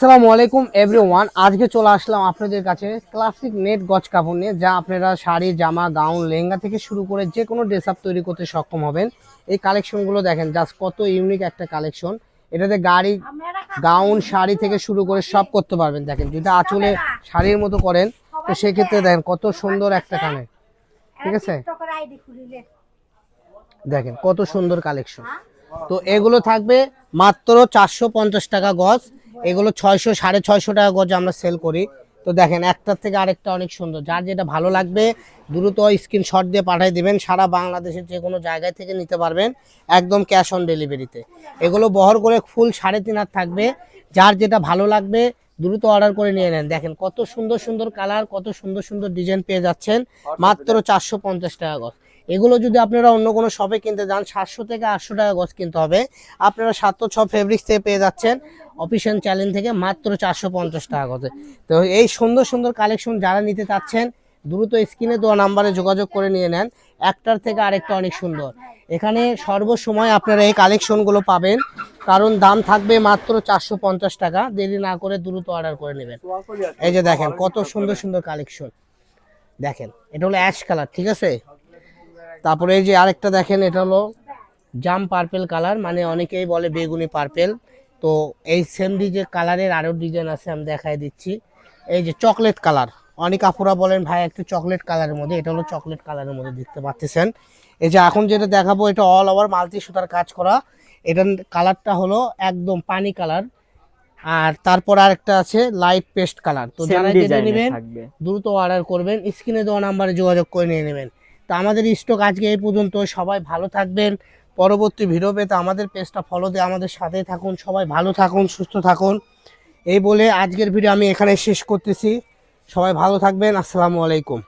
আসসালামু আলাইকুম এভরিওয়ান। আজকে চলে আসলাম আপনাদের কাছে ক্লাসিক নেট গজ কাপড় নিয়ে, যা আপনারা শাড়ি, জামা, গাউন, লেহেঙ্গা থেকে শুরু করে যে কোনো ড্রেস আপ তৈরি করতে সক্ষম হবেন। এই কালেকশনগুলো দেখেন, জাস্ট কত ইউনিক একটা কালেকশন। এটাতে গাড়ি, গাউন, শাড়ি থেকে শুরু করে সব করতে পারবেন। দেখেন, যদি আঁচলে শাড়ির মতো করেন তো সেক্ষেত্রে দেখেন কত সুন্দর একটা কানে, ঠিক আছে, দেখেন কত সুন্দর কালেকশন। তো এগুলো থাকবে মাত্র 450 টাকা গজ। এগুলো 600 650 টাকা গজ আমরা সেল করি। তো দেখেন, একটার থেকে আরেকটা অনেক সুন্দর। যার যেটা ভালো লাগবে দ্রুত স্ক্রিনশট দিয়ে পাঠিয়ে দিবেন। সারা বাংলাদেশের যে কোনো জায়গায় থেকে নিতে পারবেন, একদম ক্যাশ অন ডেলিভারিতে। এগুলো বহর করে ফুল 3.5 হাত থাকবে। যার যেটা ভালো লাগবে দ্রুত অর্ডার করে নিয়ে নেন। দেখেন কত সুন্দর সুন্দর কালার, কত সুন্দর সুন্দর ডিজাইন পেয়ে যাচ্ছেন মাত্র 450 টাকা গজ। এগুলো যদি আপনারা অন্য কোনো শপে কিনতে যান 700 থেকে 800 টাকা গজ কিনতে হবে। আপনারা 706 ফেব্রিক্স থেকে পেয়ে যাচ্ছেন অফিসিয়াল চ্যানেল থেকে মাত্র 450 টাকা গজে। তো এই সুন্দর সুন্দর কালেকশন যারা নিতে চাচ্ছেন দ্রুত স্ক্রিনে দেওয়া নাম্বারে যোগাযোগ করে নিয়ে নেন। একটার থেকে আরেকটা অনেক সুন্দর। এখানে সর্বসময় আপনারা এই কালেকশনগুলো পাবেন, কারণ দাম থাকবে মাত্র 450 টাকা। দেরি না করে দ্রুত অর্ডার করে নেবেন। এই যে দেখেন কত সুন্দর সুন্দর কালেকশন। দেখেন, এটা হলো অ্যাশ কালার, ঠিক আছে। তারপরে এই যে আরেকটা দেখেন, এটা হলো জাম পার্পেল কালার, মানে অনেকেই বলে বেগুনি পার্পেল। তো এই সেম ডিজে কালারের আরো ডিজাইন আছে, আমি দেখাই দিচ্ছি। এই যে চকলেট কালার, অনেক আপুরা বলেন ভাই একটু চকলেট কালারের মধ্যে, এটা হলো চকলেট কালারের মধ্যে, দেখতে পাচ্ছেন। এই যে এখন যেটা দেখাবো এটা অল ওভার মাল্টি সুতার কাজ করা। এটার কালারটা হলো একদম পানি কালার। আর তারপর আরেকটা আছে লাইট পেস্ট কালার। তো যারা যেটা নেবেন দ্রুত অর্ডার করবেন, স্ক্রিনে দেওয়া নাম্বারে যোগাযোগ করে নিয়ে নেবেন। তো আমাদের স্টক আজকে এই পর্যন্ত। সবাই ভালো থাকবেন। পরবর্তী ভিডিও পেতে আমাদের পেজটা ফলো দিয়ে আমাদের সাথে থাকুন। সবাই ভালো থাকুন, সুস্থ থাকুন। এই বলে আজকের ভিডিও আমি এখানে শেষ করতেছি। সবাই ভালো থাকবেন। আসসালামু আলাইকুম।